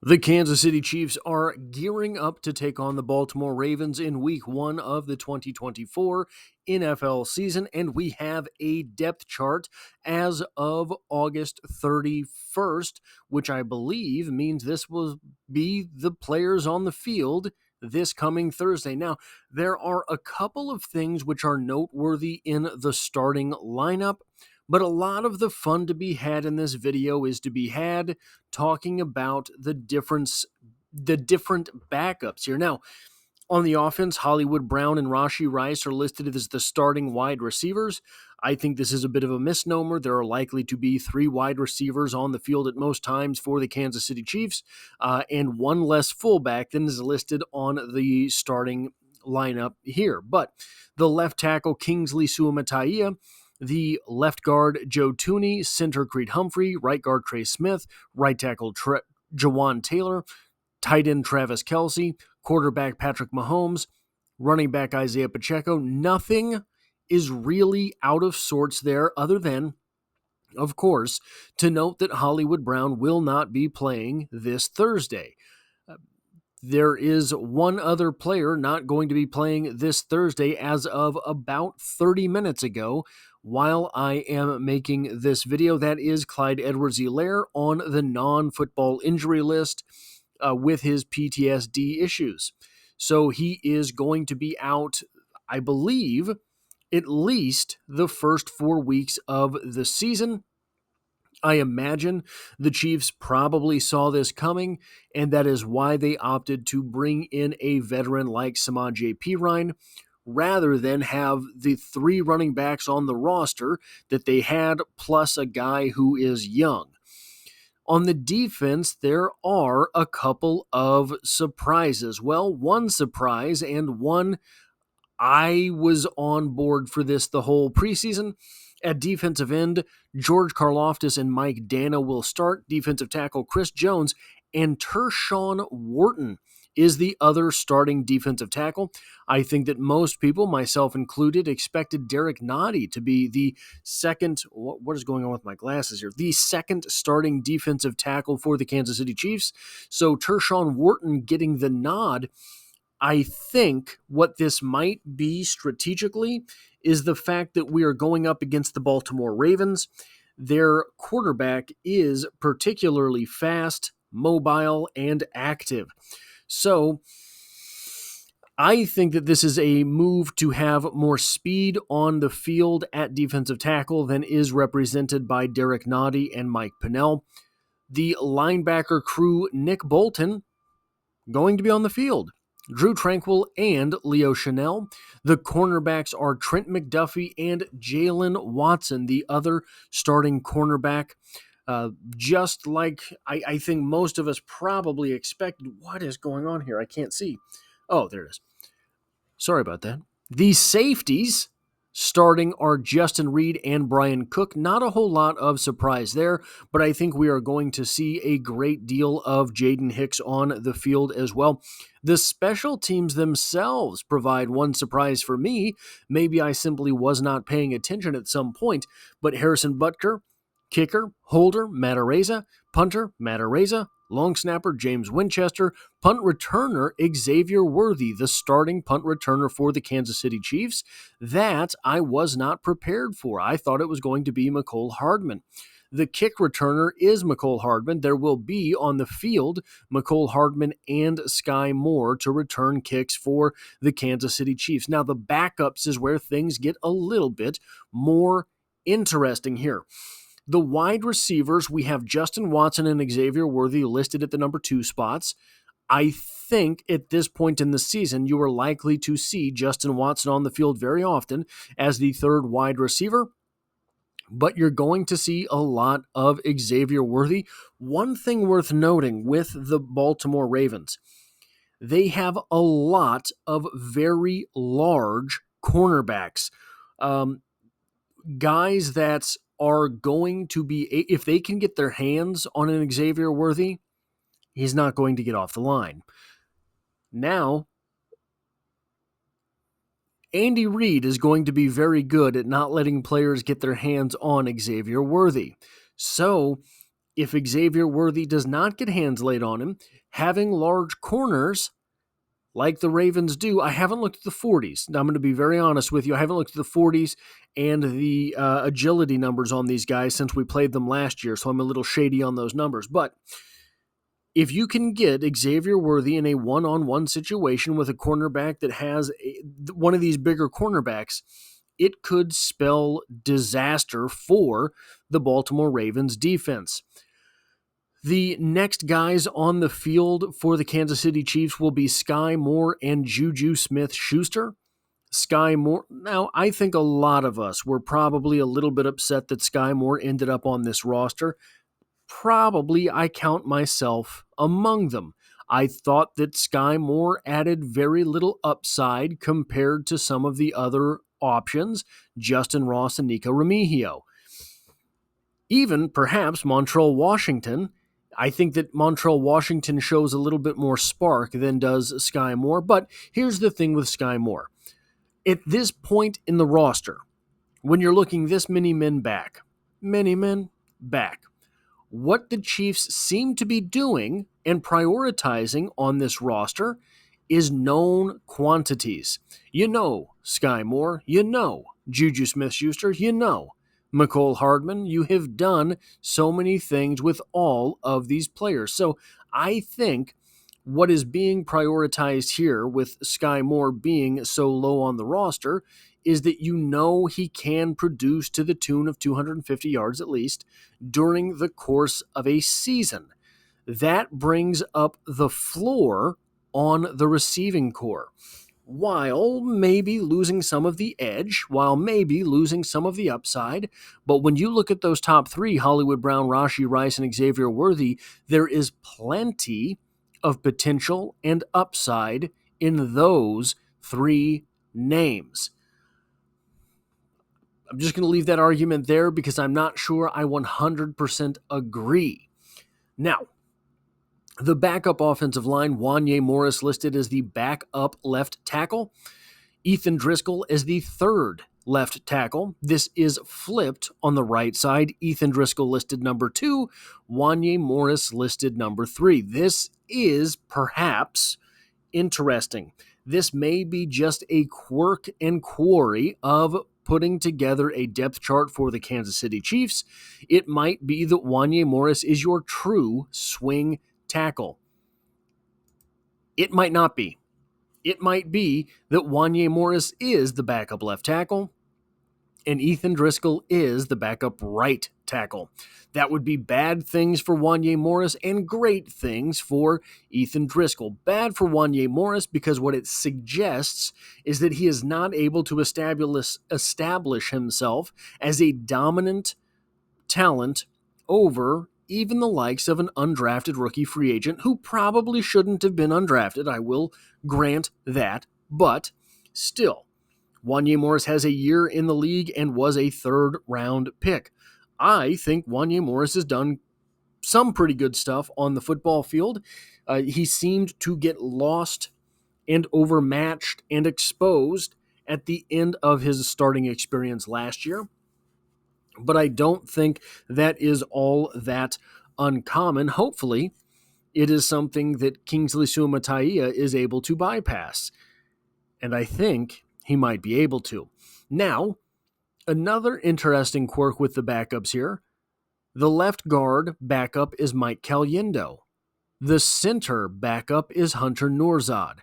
The Kansas City Chiefs are gearing up to take on the Baltimore Ravens in Week 1 of the 2024 NFL season, and we have a depth chart as of August 31st, which I believe means this will be the players on the field this coming Thursday. Now, there are a couple of things which are noteworthy in the starting lineup, but a lot of the fun to be had in this video is to be had talking about the different backups here. Now, on the offense, Hollywood Brown and Rashee Rice are listed as the starting wide receivers. I think this is a bit of a misnomer. There are likely to be 3 wide receivers on the field at most times for the Kansas City Chiefs, and one less fullback than is listed on the starting lineup here. But the left tackle, Kingsley Suamataia, the left guard, Joe Thuney, center, Creed Humphrey, right guard, Trey Smith, right tackle, Jawan Taylor, tight end, Travis Kelce, quarterback, Patrick Mahomes, running back, Isaiah Pacheco. Nothing is really out of sorts there other than, of course, to note that Hollywood Brown will not be playing this Thursday. There is one other player not going to be playing this Thursday as of about 30 minutes ago while I am making this video. That is Clyde Edwards-Helaire on the non-football injury list with his PTSD issues. So he is going to be out, I believe, at least the first 4 weeks of the season. I imagine the Chiefs probably saw this coming, and that is why they opted to bring in a veteran like Samaje Perine rather than have the 3 running backs on the roster that they had, plus a guy who is young. On the defense, there are a couple of surprises. Well, one surprise and one I was on board for this the whole preseason. At defensive end, George Karlaftis and Mike Dana will start. Defensive tackle Chris Jones and Tershawn Wharton is the other starting defensive tackle. I think that most people, myself included, expected Derek Noddy to be the second, what is going on with my glasses here? The second starting defensive tackle for the Kansas City Chiefs. So Tershawn Wharton getting the nod. I think what this might be strategically is the fact that we are going up against the Baltimore Ravens. Their quarterback is particularly fast, mobile, and active. So I think that this is a move to have more speed on the field at defensive tackle than is represented by Derek Noddy and Mike Pennel. The linebacker crew, Nick Bolton, going to be on the field. Drew Tranquill and Leo Chanel. The cornerbacks are Trent McDuffie and Jalen Watson, the other starting cornerback. Just like I think most of us probably expected. What is going on here? I can't see. Oh, there it is. Sorry about that. The safeties starting are Justin Reed and Brian Cook. Not a whole lot of surprise there, but I think we are going to see a great deal of Jaden Hicks on the field as well. The special teams themselves provide one surprise for me. Maybe I simply was not paying attention at some point, but Harrison Butker, kicker, holder, Matt Araiza, punter, Matt Araiza, long snapper, James Winchester, punt returner, Xavier Worthy, the starting punt returner for the Kansas City Chiefs. That I was not prepared for. I thought it was going to be Mecole Hardman. The kick returner is Mecole Hardman. There will be on the field Mecole Hardman and Sky Moore to return kicks for the Kansas City Chiefs. Now, the backups is where things get a little bit more interesting here. The wide receivers, we have Justin Watson and Xavier Worthy listed at the number 2 spots. I think at this point in the season, you are likely to see Justin Watson on the field very often as the 3rd wide receiver, but you're going to see a lot of Xavier Worthy. One thing worth noting with the Baltimore Ravens, they have a lot of very large cornerbacks, guys that are going to be, if they can get their hands on an Xavier Worthy, he's not going to get off the line. Now, Andy Reid is going to be very good at not letting players get their hands on Xavier Worthy. So, if Xavier Worthy does not get hands laid on him, having large corners like the Ravens do. I haven't looked at the 40s. Now, I'm going to be very honest with you. I haven't looked at the 40s and the agility numbers on these guys since we played them last year, so I'm a little shady on those numbers. But if you can get Xavier Worthy in a one-on-one situation with a cornerback that has one of these bigger cornerbacks, it could spell disaster for the Baltimore Ravens defense. The next guys on the field for the Kansas City Chiefs will be Sky Moore and Juju Smith-Schuster. Sky Moore, now I think a lot of us were probably a little bit upset that Sky Moore ended up on this roster. Probably I count myself among them. I thought that Sky Moore added very little upside compared to some of the other options, Justin Ross and Nico Remigio. Even perhaps Montrell Washington. I think that Montrell Washington shows a little bit more spark than does Sky Moore, but here's the thing with Sky Moore. At this point in the roster, when you're looking this many men back, what the Chiefs seem to be doing and prioritizing on this roster is known quantities. You know Sky Moore, you know Juju Smith-Schuster, you know McCole Hardman. You have done so many things with all of these players. So I think what is being prioritized here with Sky Moore being so low on the roster is that you know he can produce to the tune of 250 yards at least during the course of a season. That brings up the floor on the receiving corps, while maybe losing some of the edge, while maybe losing some of the upside. But when you look at those top three, Hollywood Brown, Rashee Rice, and Xavier Worthy, there is plenty of potential and upside in those three names. I'm just going to leave that argument there because I'm not sure I 100% agree. Now, the backup offensive line, Wanya Morris listed as the backup left tackle, Ethan Driscoll as the third left tackle. This is flipped on the right side. Ethan Driscoll listed number 2, Wanya Morris listed number 3. This is perhaps interesting. This may be just a quirk and quarry of putting together a depth chart for the Kansas City Chiefs. It might be that Wanya Morris is your true swing tackle. It might not be. It might be that Wanya Morris is the backup left tackle and Ethan Driscoll is the backup right tackle. That would be bad things for Wanya Morris and great things for Ethan Driscoll. Bad for Wanya Morris because what it suggests is that he is not able to establish himself as a dominant talent over even the likes of an undrafted rookie free agent who probably shouldn't have been undrafted. I will grant that, but still, Wanya Morris has a year in the league and was a third-round pick. I think Wanya Morris has done some pretty good stuff on the football field. He seemed to get lost and overmatched and exposed at the end of his starting experience last year. But I don't think that is all that uncommon. Hopefully, it is something that Kingsley Suamataia is able to bypass. And I think he might be able to. Now, another interesting quirk with the backups here. The left guard backup is Mike Caliendo. The center backup is Hunter Nourzad.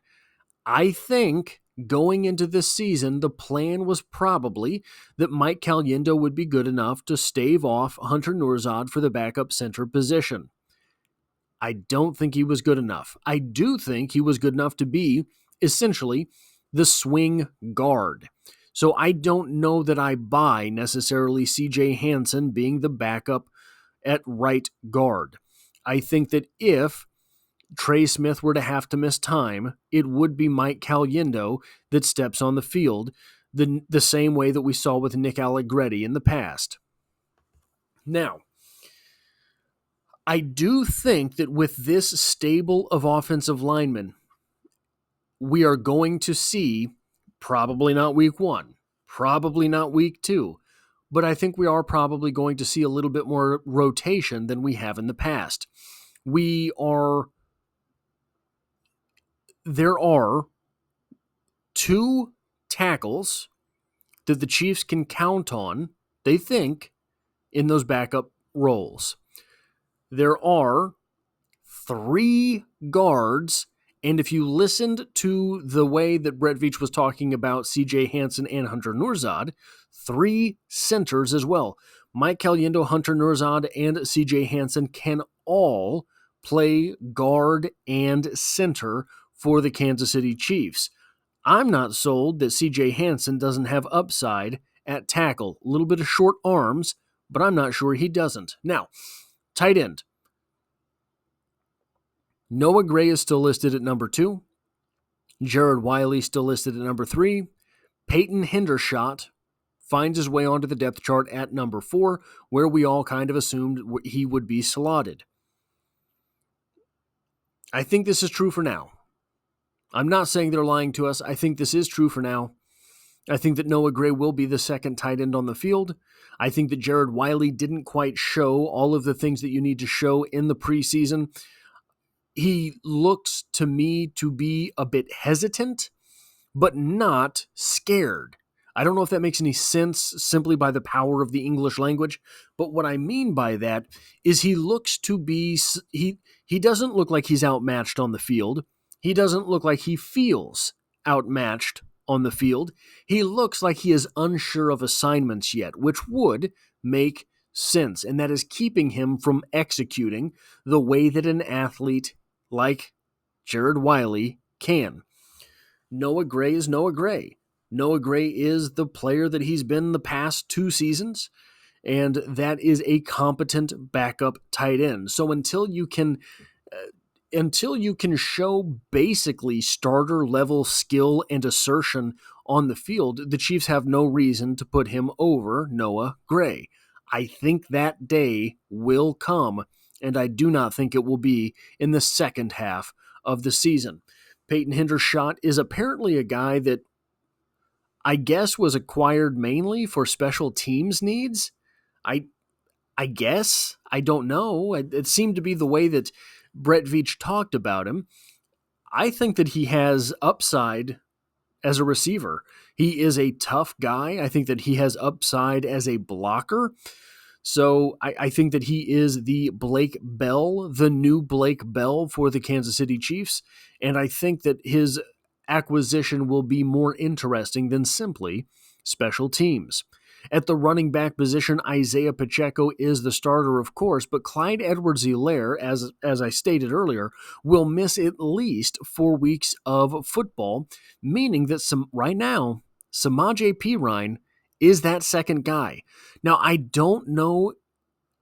I think going into this season, the plan was probably that Mike Caliendo would be good enough to stave off Hunter Nourzad for the backup center position. I don't think he was good enough. I do think he was good enough to be essentially the swing guard. So I don't know that I buy necessarily CJ Hansen being the backup at right guard. I think that if Trey Smith were to have to miss time, it would be Mike Caliendo that steps on the field the same way that we saw with Nick Allegretti in the past. Now, I do think that with this stable of offensive linemen, we are going to see, probably not week 1, probably not week 2, but I think we are probably going to see a little bit more rotation than we have in the past. There are 2 tackles that the Chiefs can count on, they think, in those backup roles. There are 3 guards, and if you listened to the way that Brett Veach was talking about CJ Hansen and Hunter Nourzad, 3 centers as well. Mike Caliendo, Hunter Nourzad, and CJ Hansen can all play guard and center for the Kansas City Chiefs. I'm not sold that CJ Hansen doesn't have upside at tackle. A little bit of short arms, but I'm not sure he doesn't. Now, tight end. Noah Gray is still listed at number 2. Jared Wiley still listed at number 3. Peyton Hendershot finds his way onto the depth chart at number 4, where we all kind of assumed he would be slotted. I think this is true for now. I'm not saying they're lying to us. I think this is true for now. I think that Noah Gray will be the second tight end on the field. I think that Jared Wiley didn't quite show all of the things that you need to show in the preseason. He looks to me to be a bit hesitant, but not scared. I don't know if that makes any sense simply by the power of the English language, but what I mean by that is he looks to be, he doesn't look like he's outmatched on the field. He doesn't look like he feels outmatched on the field. He looks like he is unsure of assignments yet, which would make sense, and that is keeping him from executing the way that an athlete like Jared Wiley can. Noah Gray is Noah Gray. Noah Gray is the player that he's been the past 2 seasons, and that is a competent backup tight end. So until you can show basically starter level skill and assertion on the field, the Chiefs have no reason to put him over Noah Gray. I think that day will come, and I do not think it will be in the second half of the season. Peyton Hendershot is apparently a guy that I guess was acquired mainly for special teams needs. I guess. I don't know. It seemed to be the way that Brett Veach talked about him. I think that he has upside as a receiver. He is a tough guy. I think that he has upside as a blocker. So I think that he is the Blake Bell, the new Blake Bell for the Kansas City Chiefs. And I think that his acquisition will be more interesting than simply special teams. At the running back position, Isaiah Pacheco is the starter, of course, but Clyde Edwards-Helaire, as I stated earlier, will miss at least 4 weeks of football, meaning that right now, Samaje Perine is that second guy. Now, I don't know.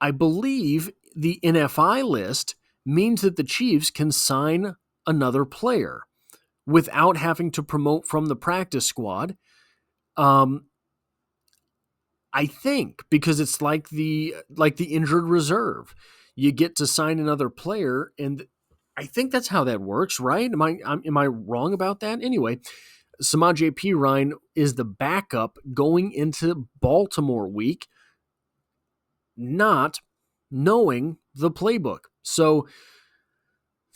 I believe the NFI list means that the Chiefs can sign another player without having to promote from the practice squad. I think because it's like the injured reserve. You get to sign another player, and I think that's how that works, right? Am I wrong about that? Anyway, Samaje Perine is the backup going into Baltimore week, not knowing the playbook. So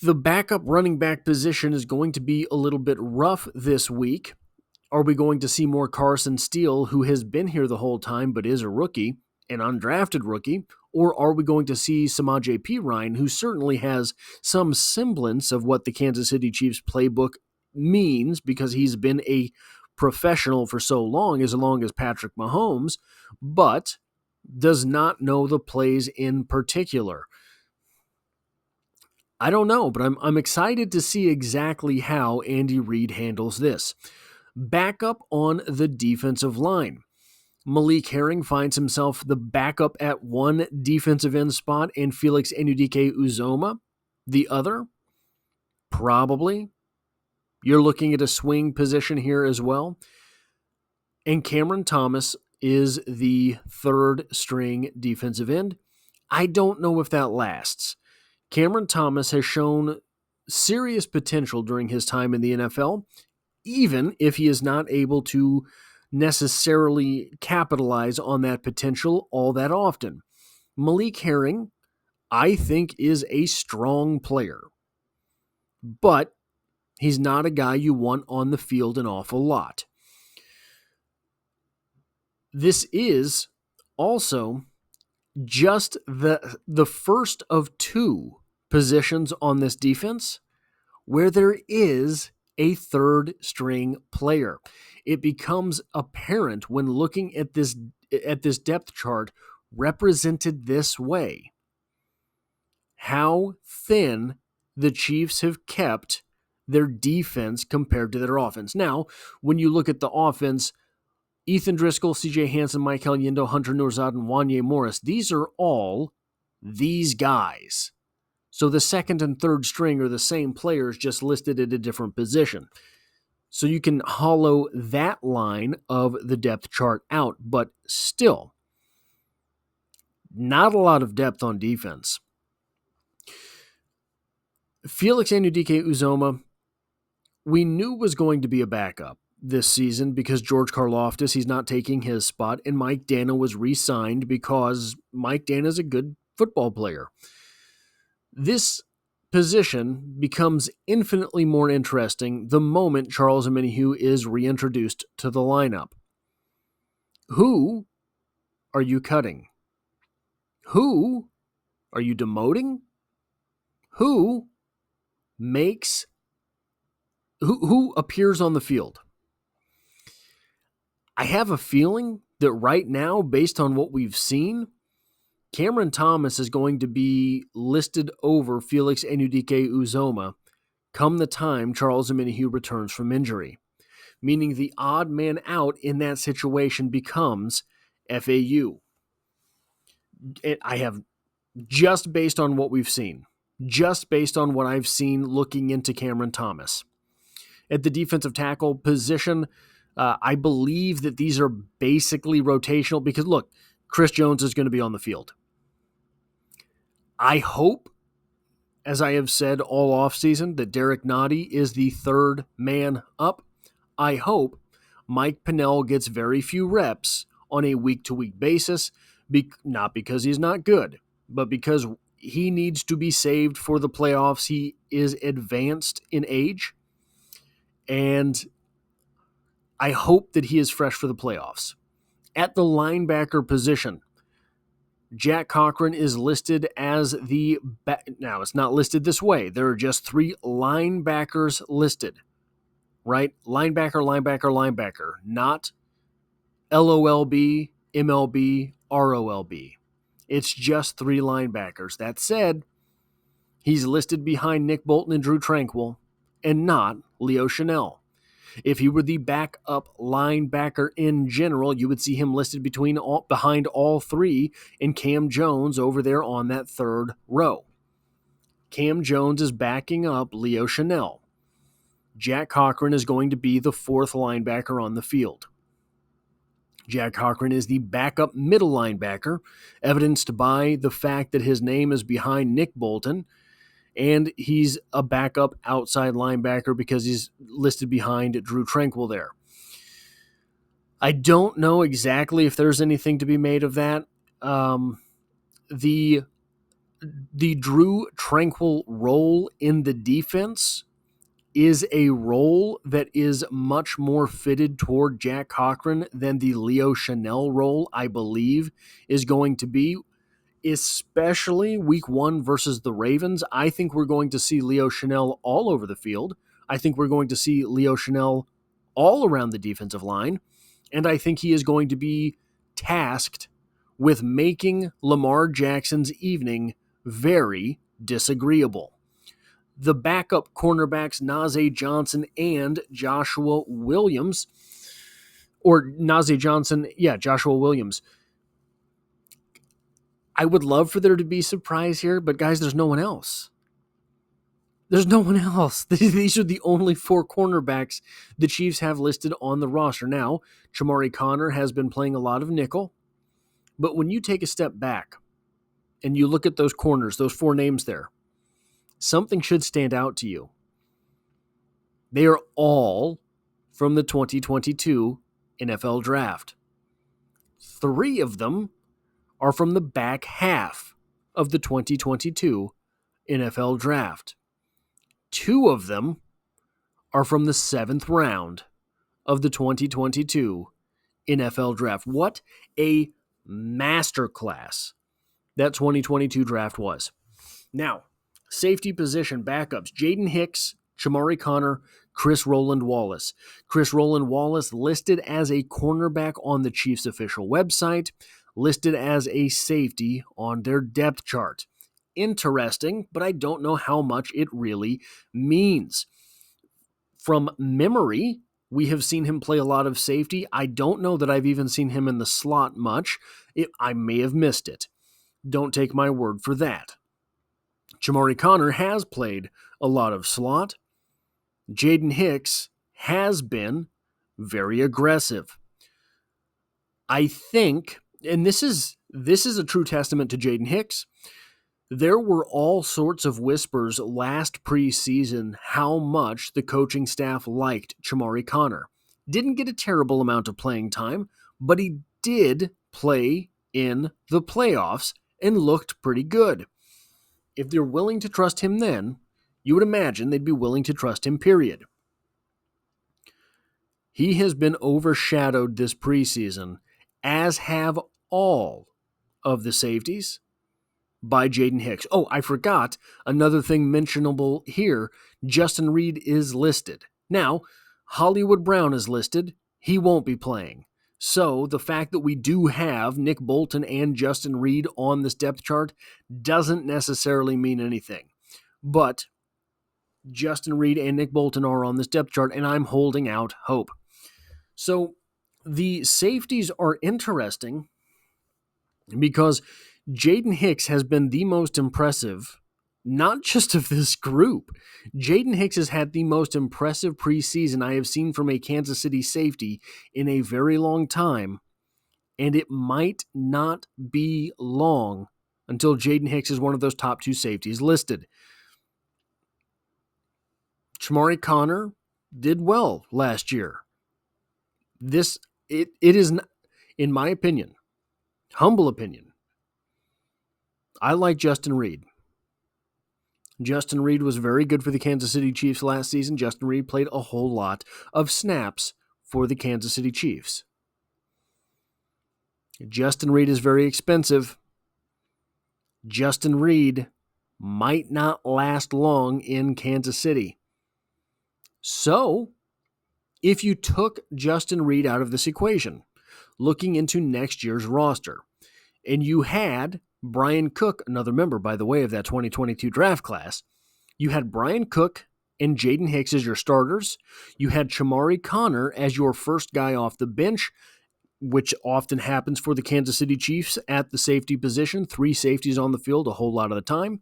the backup running back position is going to be a little bit rough this week. Are we going to see more Carson Steele, who has been here the whole time but is a rookie, an undrafted rookie? Or are we going to see Samaje Perine, who certainly has some semblance of what the Kansas City Chiefs playbook means because he's been a professional for so long as Patrick Mahomes, but does not know the plays in particular? I don't know, but I'm excited to see exactly how Andy Reid handles this. Backup on the defensive line. Malik Herring finds himself the backup at one defensive end spot and Felix Enudike-Uzoma the other. Probably. You're looking at a swing position here as well. And Cameron Thomas is the third string defensive end. I don't know if that lasts. Cameron Thomas has shown serious potential during his time in the NFL, even if he is not able to necessarily capitalize on that potential all that often. Malik Herring, I think, is a strong player, but he's not a guy you want on the field an awful lot. This is also just the first of two positions on this defense where there is a third string player. It becomes apparent when looking at this depth chart represented this way how thin the Chiefs have kept their defense compared to their offense. Now, when you look at the offense, Ethan Driscoll, CJ Hansen, Michael Yindo, Hunter Nourzad, and Wanye Morris, these are all these guys. So the second and third string are the same players, just listed at a different position. So you can hollow that line of the depth chart out, but still, not a lot of depth on defense. Felix Anudike-Uzomah, we knew was going to be a backup this season because George Karlaftis, he's not taking his spot, and Mike Danna was re-signed because Mike Danna is a good football player. This position becomes infinitely more interesting the moment Charles Omenihu is reintroduced to the lineup. Who are you cutting? Who are you demoting? Who appears on the field? I have a feeling that right now, based on what we've seen, Cameron Thomas is going to be listed over Felix Anudike-Uzomah come the time Charles Omenihu returns from injury, meaning the odd man out in that situation becomes FAU. I have, just based on what we've seen, just based on what I've seen looking into Cameron Thomas. At the defensive tackle position, I believe that these are basically rotational because, look, Chris Jones is going to be on the field. I hope, as I have said all offseason, that Derek Noddy is the third man up. I hope Mike Pennell gets very few reps on a week-to-week basis, not because he's not good, but because he needs to be saved for the playoffs. He is advanced in age, and I hope that he is fresh for the playoffs. At the linebacker position, Jack Cochran is listed as the now, it's not listed this way. There are just three linebackers listed, right? Linebacker, not LOLB, MLB, ROLB. It's just three linebackers. That said, he's listed behind Nick Bolton and Drew Tranquill and not Leo Chanel. If he were the backup linebacker in general, you would see him listed behind all three and Cam Jones over there on that third row. Cam Jones is backing up Leo Chanel. Jack Cochran is going to be the fourth linebacker on the field. Jack Cochran is the backup middle linebacker, evidenced by the fact that his name is behind Nick Bolton, and he's a backup outside linebacker because he's listed behind Drew Tranquill there. I don't know exactly if there's anything to be made of that. The Drew Tranquill role in the defense is a role that is much more fitted toward Jack Cochran than the Leo Chanel role, I believe, is going to be. Especially week one versus the Ravens, I think we're going to see Leo Chanel all over the field. I think we're going to see Leo Chanel all around the defensive line. And I think he is going to be tasked with making Lamar Jackson's evening very disagreeable. The backup cornerbacks, Najee Johnson and Joshua Williams, Joshua Williams. I would love for there to be surprise here, but guys, there's no one else. There's no one else. These are the only four cornerbacks the Chiefs have listed on the roster. Now, Chamari Connor has been playing a lot of nickel, but when you take a step back and you look at those corners, those four names there, something should stand out to you. They are all from the 2022 NFL Draft. 3 of them are from the back half of the 2022 NFL Draft. 2 of them are from the 7th round of the 2022 NFL Draft. What a masterclass that 2022 draft was. Now, safety position backups: Jaden Hicks, Chamari Connor, Chris Rowland-Wallace. Chris Rowland-Wallace listed as a cornerback on the Chiefs' official website, listed as a safety on their depth chart. Interesting, but I don't know how much it really means. From memory, we have seen him play a lot of safety. I don't know that I've even seen him in the slot much. I may have missed it. Don't take my word for that. Chamari Connor has played a lot of slot. Jaden Hicks has been very aggressive. I think, and this is a true testament to Jaden Hicks, there were all sorts of whispers last preseason how much the coaching staff liked Chamari Connor. Didn't get a terrible amount of playing time, but he did play in the playoffs and looked pretty good. If they're willing to trust him then, you would imagine they'd be willing to trust him, period. He has been overshadowed this preseason, as have all of the safeties, by Jaden Hicks. Oh, I forgot another thing mentionable here. Justin Reid is listed. Now, Hollywood Brown is listed. He won't be playing. So the fact that we do have Nick Bolton and Justin Reid on this depth chart doesn't necessarily mean anything. But Justin Reid and Nick Bolton are on this depth chart, and I'm holding out hope. So the safeties are interesting because Jaden Hicks has been the most impressive, not just of this group. Jaden Hicks has had the most impressive preseason I have seen from a Kansas City safety in a very long time, and it might not be long until Jaden Hicks is one of those top 2 safeties listed. Chamari Connor did well last year. It is, in my opinion, humble opinion, I like Justin Reid. Justin Reid was very good for the Kansas City Chiefs last season. Justin Reid played a whole lot of snaps for the Kansas City Chiefs. Justin Reid is very expensive. Justin Reid might not last long in Kansas City. So, if you took Justin Reid out of this equation, looking into next year's roster, and you had Brian Cook, another member, by the way, of that 2022 draft class, you had Brian Cook and Jaden Hicks as your starters. You had Chamari Connor as your first guy off the bench, which often happens for the Kansas City Chiefs at the safety position. 3 safeties on the field a whole lot of the time.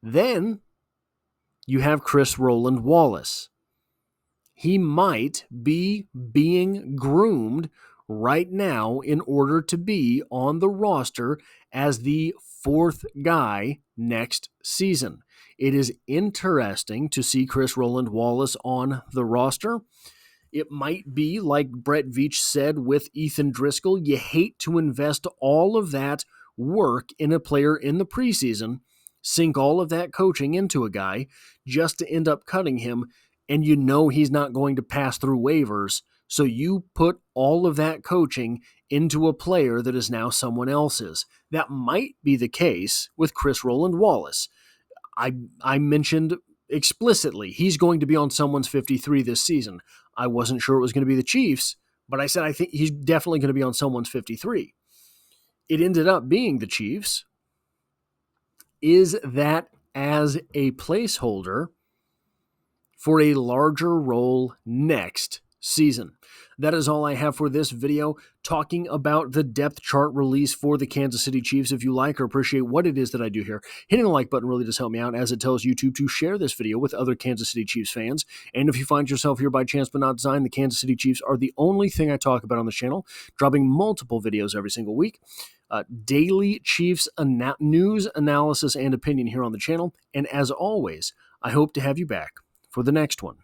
Then you have Chris Rowland-Wallace. He might be being groomed right now in order to be on the roster as the 4th guy next season. It is interesting to see Chris Rowland-Wallace on the roster. It might be, like Brett Veach said with Ethan Driscoll, you hate to invest all of that work in a player in the preseason, sink all of that coaching into a guy, just to end up cutting him, and you know he's not going to pass through waivers, so you put all of that coaching into a player that is now someone else's. That might be the case with Chris Rowland-Wallace. I mentioned explicitly he's going to be on someone's 53 this season. I wasn't sure it was going to be the Chiefs, but I said I think he's definitely going to be on someone's 53. It ended up being the Chiefs. Is that as a placeholder for a larger role next season? That is all I have for this video, talking about the depth chart release for the Kansas City Chiefs. If you like or appreciate what it is that I do here, hitting the like button really does help me out, as it tells YouTube to share this video with other Kansas City Chiefs fans. And if you find yourself here by chance but not design, the Kansas City Chiefs are the only thing I talk about on the channel, dropping multiple videos every single week. Daily Chiefs news, analysis, and opinion here on the channel. And as always, I hope to have you back for the next one.